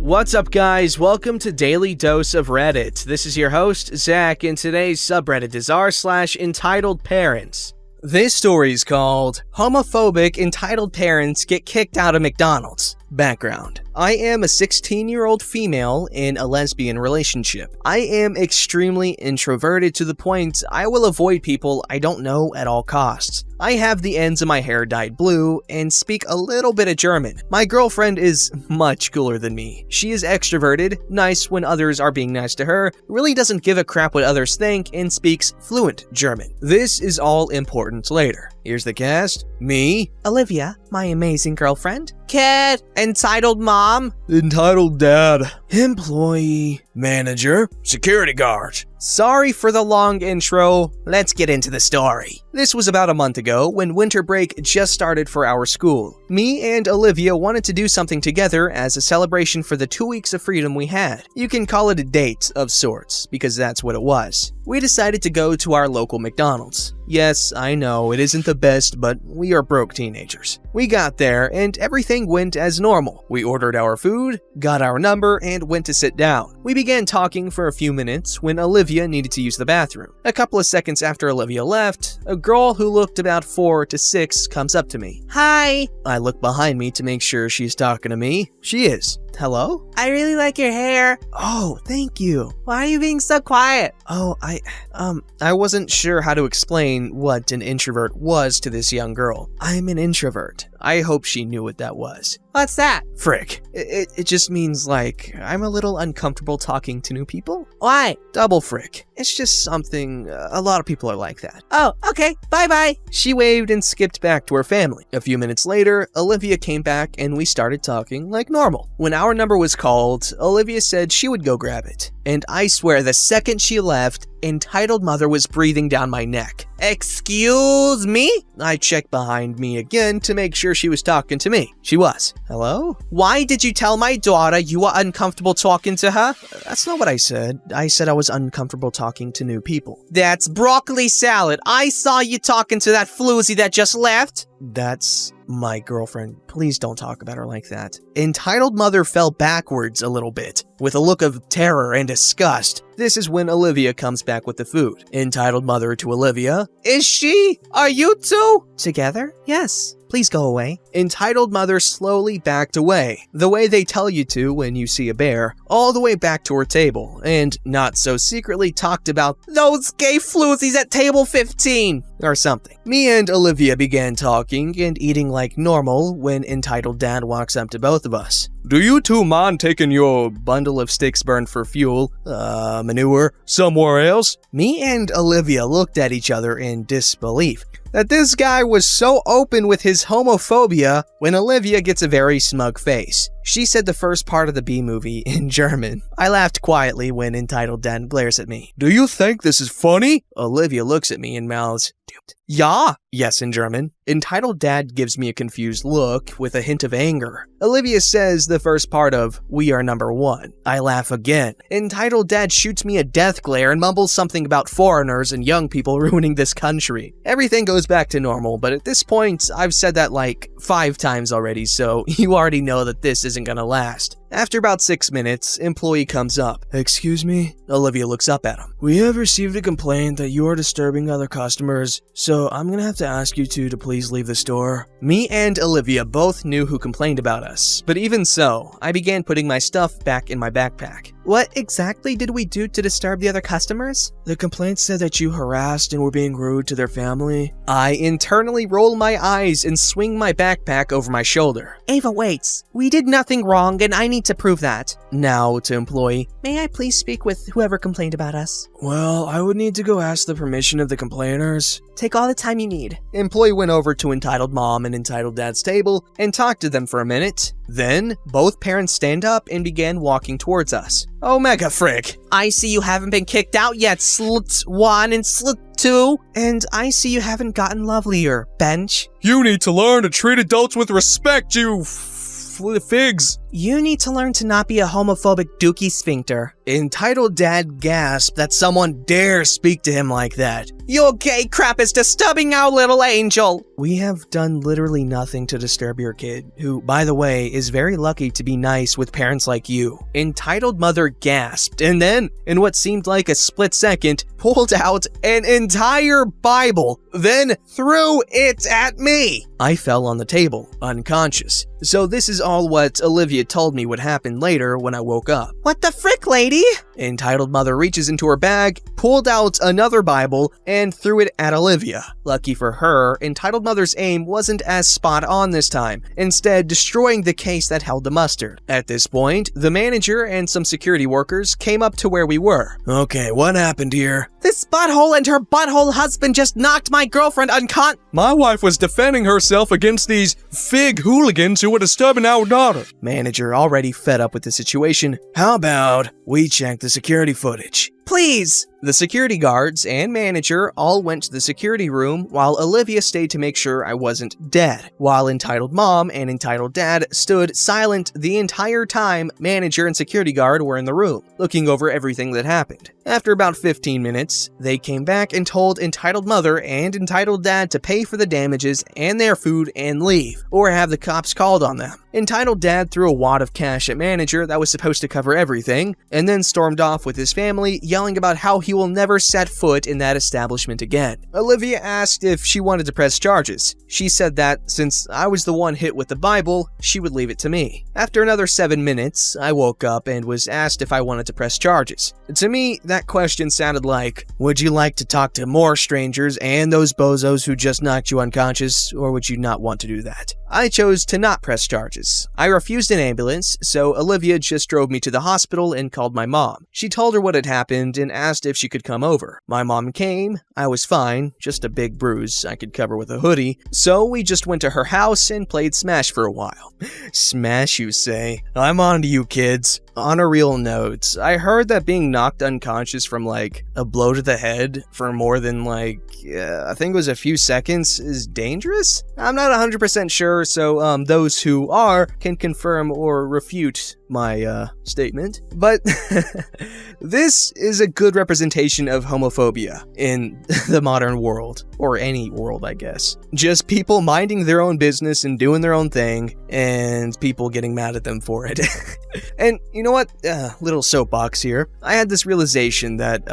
What's up, guys? Welcome to Daily Dose of Reddit. This is your host, Zach, and today's subreddit is r/EntitledParents. This story is called Homophobic Entitled Parents Get Kicked Out of McDonald's. Background: I am a 16-year-old female in a lesbian relationship. I am extremely introverted to the point I will avoid people I don't know at all costs. I have the ends of my hair dyed blue and speak a little bit of German. My girlfriend is much cooler than me. She is extroverted, nice when others are being nice to her, really doesn't give a crap what others think, and speaks fluent German. This is all important later. Here's the cast. Me, Olivia, my amazing girlfriend. Kid, entitled mom. Entitled dad. Employee. Manager. Security guard. Sorry for the long intro, let's get into the story. This was about a month ago when winter break just started for our school. Me and Olivia wanted to do something together as a celebration for the 2 weeks of freedom we had. You can call it a date of sorts, because that's what it was. We decided to go to our local McDonald's. Yes, I know, it isn't the best, but we are broke teenagers. We got there and everything went as normal. We ordered our food, got our number, and went to sit down. We began talking for a few minutes when Olivia needed to use the bathroom. A couple of seconds after Olivia left, a girl who looked about 4 to 6 comes up to me. Hi! I look behind me to make sure she's talking to me. She is. Hello? I really like your hair. Oh, thank you. Why are you being so quiet? Oh, I wasn't sure how to explain what an introvert was to this young girl. I'm an introvert. I hope she knew what that was. What's that? Frick. It just means, like, I'm a little uncomfortable talking to new people. Why? Double frick. It's just something, a lot of people are like that. Oh, okay. Bye-bye. She waved and skipped back to her family. A few minutes later, Olivia came back and we started talking like normal. When our number was called, Olivia said she would go grab it. And I swear the second she left, entitled mother was breathing down my neck. Excuse me? I checked behind me again to make sure she was talking to me. She was. Hello? Why did you tell my daughter you were uncomfortable talking to her? That's not what I said. I said I was uncomfortable talking to new people. That's broccoli salad. I saw you talking to that floozy that just left. That's my girlfriend. Please don't talk about her like that. Entitled mother fell backwards a little bit, with a look of terror and disgust. This is when Olivia comes back with the food. Entitled mother to Olivia. Is she? Are you two? Together? Yes. Please go away. Entitled mother slowly backed away, the way they tell you to when you see a bear, all the way back to her table, and not so secretly talked about those gay floozies at table 15, or something. Me and Olivia began talking and eating like normal when entitled dad walks up to both of us. Do you two mind taking your bundle of sticks burned for fuel, manure, somewhere else? Me and Olivia looked at each other in disbelief that this guy was so open with his homophobia when Olivia gets a very smug face. She said the first part of the B movie in German. I laughed quietly when entitled dad glares at me. Do you think this is funny? Olivia looks at me and mouths, Ja. Yes in German. Entitled dad gives me a confused look with a hint of anger. Olivia says the first part of we are number one. I laugh again. Entitled dad shoots me a death glare and mumbles something about foreigners and young people ruining this country. Everything goes back to normal, but at this point, I've said that like 5 times already, so you already know that this isn't gonna last. After about 6 minutes, employee comes up. Excuse me? Olivia looks up at him. We have received a complaint that you are disturbing other customers, so I'm gonna have to ask you two to please leave the store. Me and Olivia both knew who complained about us, but even so, I began putting my stuff back in my backpack. What exactly did we do to disturb the other customers? The complaint said that you harassed and were being rude to their family. I internally roll my eyes and swing my backpack over my shoulder. Ava waits. We did nothing wrong and I need to prove that. Now to employee. May I please speak with whoever complained about us? Well, I would need to go ask the permission of the complainers. Take all the time you need. Employee went over to entitled mom and entitled dad's table and talked to them for a minute. Then, both parents stand up and began walking towards us. Oh mega frick. I see you haven't been kicked out yet, slut 1 and slut 2. And I see you haven't gotten lovelier, bench. You need to learn to treat adults with respect, you figs. You need to learn to not be a homophobic dookie sphincter. Entitled Dad gasped that someone dare speak to him like that. "Your gay crap is disturbing our little angel." We have done literally nothing to disturb your kid, who, by the way, is very lucky to be nice with parents like you. Entitled Mother gasped, and then, in what seemed like a split second, pulled out an entire Bible, then threw it at me. I fell on the table, unconscious. So this is all what Olivia told me would happen later when I woke up. "What the frick, lady?" Entitled Mother reaches into her bag, pulled out another Bible, and threw it at Olivia. Lucky for her, Entitled Mother's aim wasn't as spot on this time, instead destroying the case that held the mustard. At this point, the manager and some security workers came up to where we were. "Okay, what happened here?" "This butthole and her butthole husband just knocked my girlfriend uncon—" "My wife was defending herself against these fig hooligans who were disturbing our daughter." Manager, already fed up with the situation. "How about we check the security footage?" "Please." The security guards and manager all went to the security room while Olivia stayed to make sure I wasn't dead, while Entitled Mom and Entitled Dad stood silent the entire time manager and security guard were in the room, looking over everything that happened. After about 15 minutes, they came back and told Entitled Mother and Entitled Dad to pay for the damages and their food and leave, or have the cops called on them. Entitled Dad threw a wad of cash at manager that was supposed to cover everything, and then stormed off with his family, yelling about how he will never set foot in that establishment again. Olivia asked if she wanted to press charges. She said that, since I was the one hit with the Bible, she would leave it to me. After another 7 minutes, I woke up and was asked if I wanted to press charges. To me, that question sounded like, would you like to talk to more strangers and those bozos who just knocked you unconscious, or would you not want to do that? I chose to not press charges. I refused an ambulance, so Olivia just drove me to the hospital and called my mom. She told her what had happened and asked if she could come over. My mom came. I was fine, just a big bruise I could cover with a hoodie, so we just went to her house and played Smash for a while. Smash, you say? I'm on to you, kids. On a real note, I heard that being knocked unconscious from, like, a blow to the head for more than, I think it was a few seconds is dangerous? I'm not 100% sure, so those who are can confirm or refute my statement. But this is a good representation of homophobia in the modern world, or any world, I guess. Just people minding their own business and doing their own thing, and people getting mad at them for it. And you know what? Little soapbox here. I had this realization that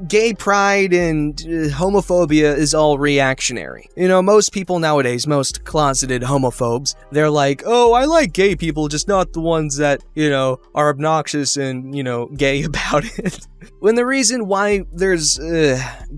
gay pride and homophobia is all reactionary. You know, most people nowadays, most closeted homophobes, they're like, oh, I like gay people, just not the ones that, you know, are obnoxious and, you know, gay about it. When the reason why there's,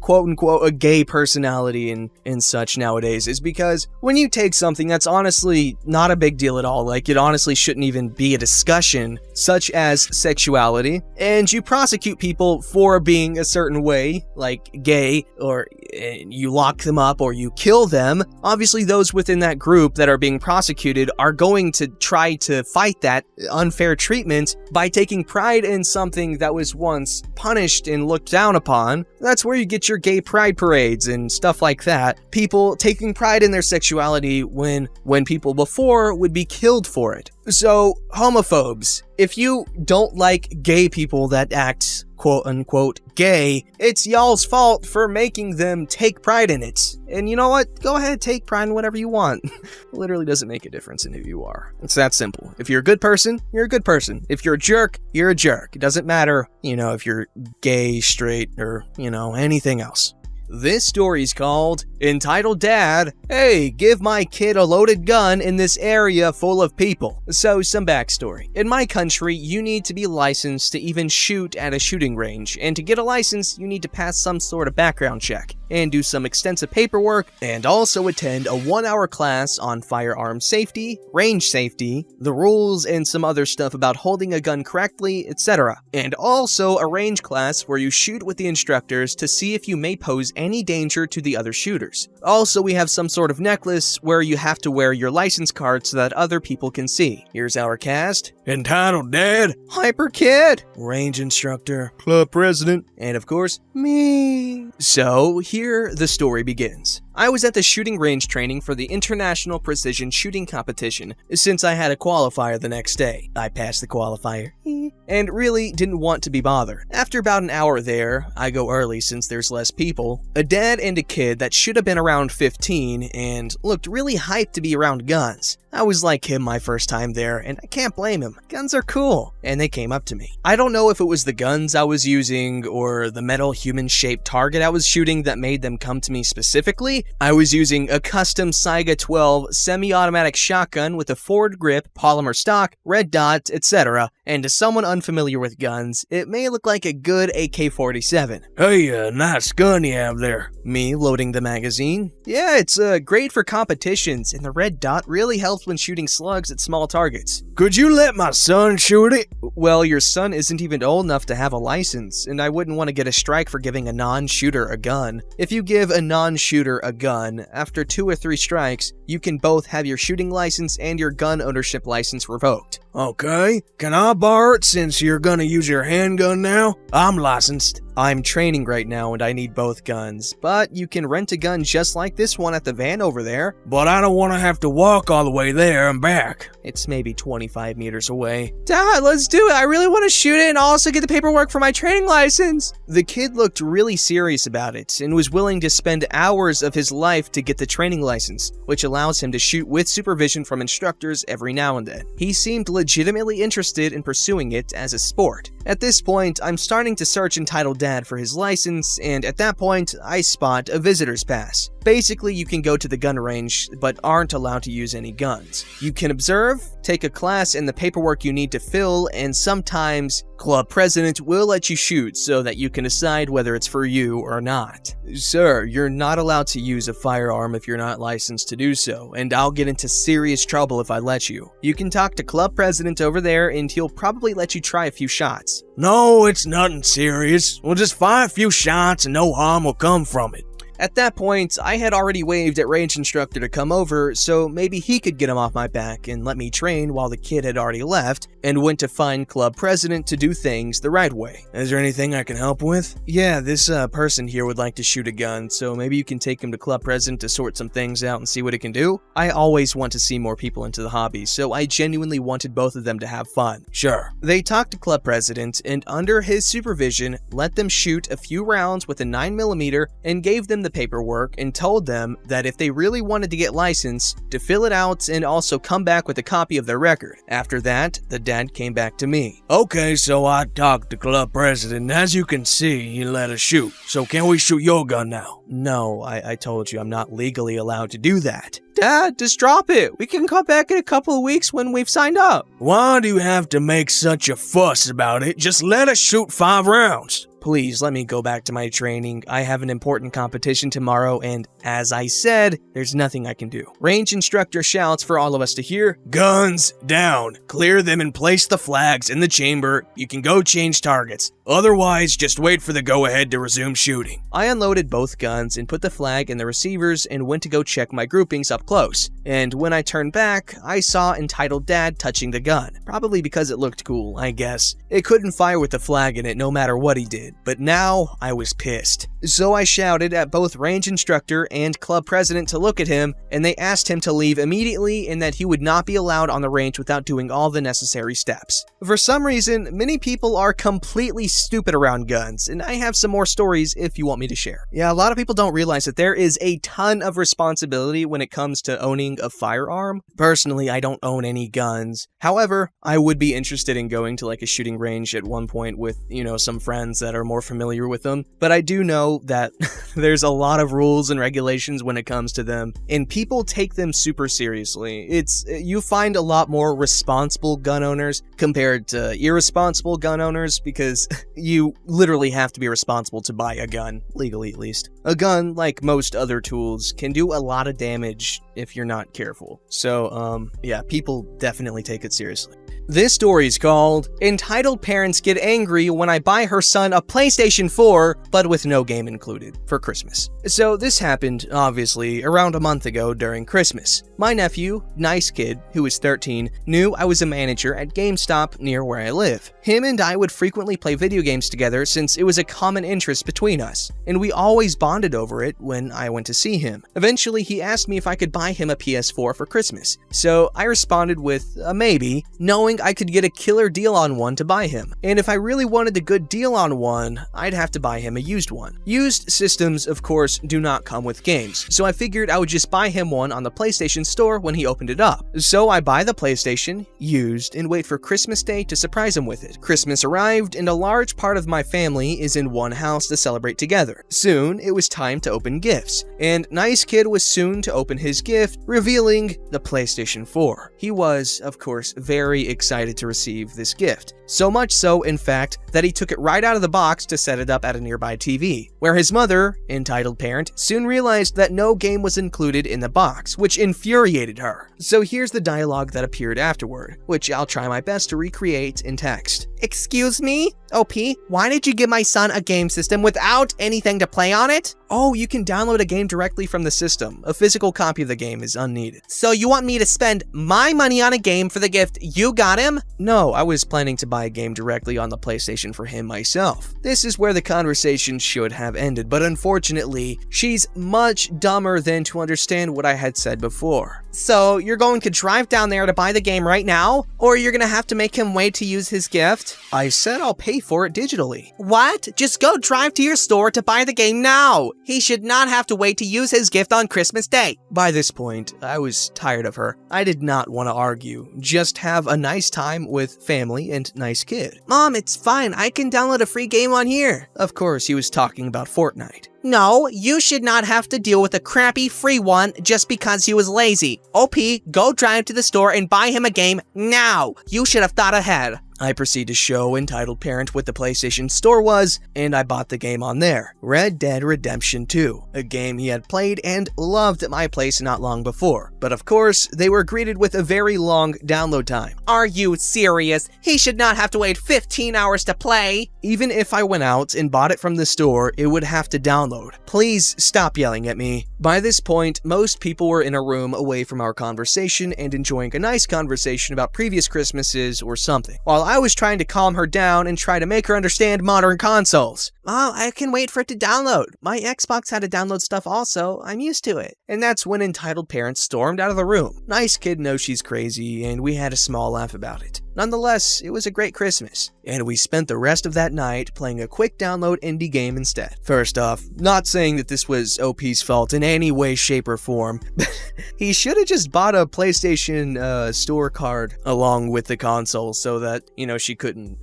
quote-unquote, a gay personality and such nowadays is because when you take something that's honestly not a big deal at all, like it honestly shouldn't even be a discussion, such as sexuality, and you prosecute people for being a certain way, like gay, or you lock them up or you kill them, obviously those within that group that are being prosecuted are going to try to fight that unfair treatment by taking pride in something that was once punished and looked down upon. That's where you get your gay pride parades and stuff like that. People taking pride in their sexuality when people before would be killed for it. So, homophobes, if you don't like gay people that act quote-unquote gay, it's y'all's fault for making them take pride in it. And you know what? Go ahead, take pride in whatever you want. It literally doesn't make a difference in who you are. It's that simple. If you're a good person, you're a good person. If you're a jerk, you're a jerk. It doesn't matter, you know, if you're gay, straight, or, you know, anything else. This story's called Entitled Dad, Hey, Give My Kid a Loaded Gun in This Area Full of People. So, some backstory. In my country, you need to be licensed to even shoot at a shooting range, and to get a license, you need to pass some sort of background check, and do some extensive paperwork, and also attend a 1-hour class on firearm safety, range safety, the rules, and some other stuff about holding a gun correctly, etc. And also a range class where you shoot with the instructors to see if you may pose any danger to the other shooters. Also, we have some sort of necklace where you have to wear your license card so that other people can see. Here's our cast. Entitled Dad, Hyper Kid, Range Instructor, Club President, and of course, me. So, here the story begins. I was at the shooting range training for the International Precision Shooting Competition since I had a qualifier the next day. I passed the qualifier. me, and really didn't want to be bothered. After about an hour there, I go early since there's less people, a dad and a kid that should have been around 15 and looked really hyped to be around guns. I was like him my first time there, and I can't blame him. Guns are cool, and they came up to me. I don't know if it was the guns I was using or the metal human-shaped target I was shooting that made them come to me specifically. I was using a custom Saiga 12 semi-automatic shotgun with a forward grip, polymer stock, red dot, etc., and to someone unfamiliar with guns, it may look like a good AK-47. Hey, nice gun you have there. Me loading the magazine. Yeah, it's great for competitions, and the red dot really helps when shooting slugs at small targets. Could you let my son shoot it? Well, your son isn't even old enough to have a license, and I wouldn't want to get a strike for giving a non-shooter a gun. If you give a non-shooter a gun, after 2 or 3 strikes, you can both have your shooting license and your gun ownership license revoked. Okay, can I borrow it since you're gonna use your handgun now? I'm licensed. I'm training right now and I need both guns, but you can rent a gun just like this one at the van over there. But I don't want to have to walk all the way there and back. It's maybe 25 meters away. Dad, let's do it. I really want to shoot it and also get the paperwork for my training license. The kid looked really serious about it and was willing to spend hours of his life to get the training license, which allows him to shoot with supervision from instructors every now and then. He seemed legitimately interested in pursuing it as a sport. At this point, I'm starting to search Entitled Dad for his license, and at that point, I spot a visitor's pass. Basically, you can go to the gun range, but aren't allowed to use any guns. You can observe, take a class, and the paperwork you need to fill, and sometimes club president will let you shoot so that you can decide whether it's for you or not. Sir, you're not allowed to use a firearm if you're not licensed to do so, and I'll get into serious trouble if I let you. You can talk to club president over there, and he'll probably let you try a few shots. No, it's nothing serious. We'll just fire a few shots and no harm will come from it. At that point, I had already waved at range instructor to come over, so maybe he could get him off my back and let me train while the kid had already left, and went to find club president to do things the right way. Is there anything I can help with? Yeah, this person here would like to shoot a gun, so maybe you can take him to club president to sort some things out and see what it can do? I always want to see more people into the hobby, so I genuinely wanted both of them to have fun. Sure. They talked to club president, and under his supervision, let them shoot a few rounds with a 9mm and gave them the paperwork and told them that if they really wanted to get licensed, to fill it out and also come back with a copy of their record. After that, the dad came back to me. Okay, so I talked to club president, and as you can see, he let us shoot. So can we shoot your gun now? No, I told you I'm not legally allowed to do that. Dad, just drop it. We can come back in a couple of weeks when we've signed up. Why do you have to make such a fuss about it? Just let us shoot 5 rounds. Please let me go back to my training. I have an important competition tomorrow, and as I said, there's nothing I can do. Range instructor shouts for all of us to hear, "Guns down. Clear them and place the flags in the chamber. You can go change targets. Otherwise, just wait for the go-ahead to resume shooting." I unloaded both guns and put the flag in the receivers and went to go check my groupings up close. And when I turned back, I saw Entitled Dad touching the gun. Probably because it looked cool, I guess. It couldn't fire with the flag in it no matter what he did. But now, I was pissed. So I shouted at both range instructor and club president to look at him, and they asked him to leave immediately and that he would not be allowed on the range without doing all the necessary steps. For some reason, many people are completely stupid around guns, and I have some more stories if you want me to share. Yeah, a lot of people don't realize that there is a ton of responsibility when it comes to owning a firearm. Personally, I don't own any guns. However, I would be interested in going to like a shooting range at one point with, some friends that are more familiar with them. But I do know that there's a lot of rules and regulations when it comes to them, and people take them super seriously. You find a lot more responsible gun owners compared to irresponsible gun owners because you literally have to be responsible to buy a gun, legally at least. A gun, like most other tools, can do a lot of damage if you're not careful. So, yeah, people definitely take it seriously. This story is called Entitled Parents Get Angry When I Buy Her Son a PlayStation 4, but with no game included, for Christmas. So this happened, obviously, around a month ago during Christmas. My nephew, nice kid, who is 13, knew I was a manager at GameStop near where I live. Him and I would frequently play video games together since it was a common interest between us, and we always bonded over it when I went to see him. Eventually, he asked me if I could buy buy him a PS4 for Christmas. So I responded with a maybe, knowing I could get a killer deal on one to buy him. And if I really wanted a good deal on one, I'd have to buy him a used one. Used systems, of course, do not come with games, so I figured I would just buy him one on the PlayStation Store when he opened it up. So I buy the PlayStation, used, and wait for Christmas Day to surprise him with it. Christmas arrived, and a large part of my family is in one house to celebrate together. Soon, it was time to open gifts, and Nice Kid was soon to open his gift, revealing the PlayStation 4. He was, of course, very excited to receive this gift. So much so, in fact, that he took it right out of the box to set it up at a nearby TV, where his mother, entitled parent, soon realized that no game was included in the box, which infuriated her. So here's the dialogue that appeared afterward, which I'll try my best to recreate in text. Excuse me? OP, why did you give my son a game system without anything to play on it? Oh, you can download a game directly from the system. A physical copy of the game is unneeded. So you want me to spend my money on a game for the gift you got him? No, I was planning to buy a game directly on the PlayStation for him myself. This is where the conversation should have ended, but unfortunately, she's much dumber than to understand what I had said before. So you're going to drive down there to buy the game right now? Or you're gonna have to make him wait to use his gift? I said I'll pay for it digitally. What? Just go drive to your store to buy the game now! He should not have to wait to use his gift on Christmas Day. By this point, I was tired of her. I did not want to argue, just have a nice time with family and Nice Kid. Mom, it's fine, I can download a free game on here. Of course, he was talking about Fortnite. No, you should not have to deal with a crappy free one just because he was lazy. OP, go drive to the store and buy him a game now. You should have thought ahead. I proceed to show entitled parent what the PlayStation Store was, and I bought the game on there. Red Dead Redemption 2, a game he had played and loved at my place not long before. But of course, they were greeted with a very long download time. Are you serious? He should not have to wait 15 hours to play. Even if I went out and bought it from the store, it would have to download. Please stop yelling at me. By this point, most people were in a room away from our conversation and enjoying a nice conversation about previous Christmases or something, while I was trying to calm her down and try to make her understand modern consoles. Oh, I can wait for it to download. My Xbox had to download stuff also. I'm used to it. And that's when entitled parents stormed out of the room. Nice Kid knows she's crazy, and we had a small laugh about it. Nonetheless, it was a great Christmas, and we spent the rest of that night playing a quick download indie game instead. First off, not saying that this was OP's fault in any way, shape, or form, but he should have just bought a PlayStation store card along with the console so that, you know, she couldn't.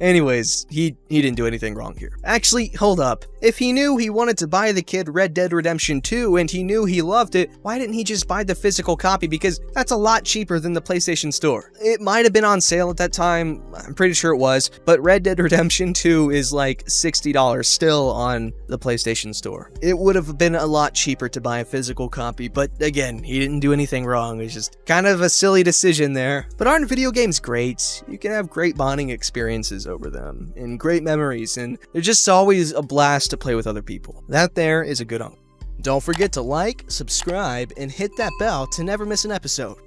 Anyways, he didn't do anything wrong here. Actually, hold up. If he knew he wanted to buy the kid Red Dead Redemption 2 and he knew he loved it, why didn't he just buy the physical copy? Because that's a lot cheaper than the PlayStation Store. It might have been on sale at that time, I'm pretty sure it was, but Red Dead Redemption 2 is like $60 still on the PlayStation Store. It would have been a lot cheaper to buy a physical copy, but again, he didn't do anything wrong. It's just kind of a silly decision there. But aren't video games great? You can have great bonding experiences over them, and great memories, and they're just always a blast to play with other people. That there is a good uncle. Don't forget to like, subscribe, and hit that bell to never miss an episode.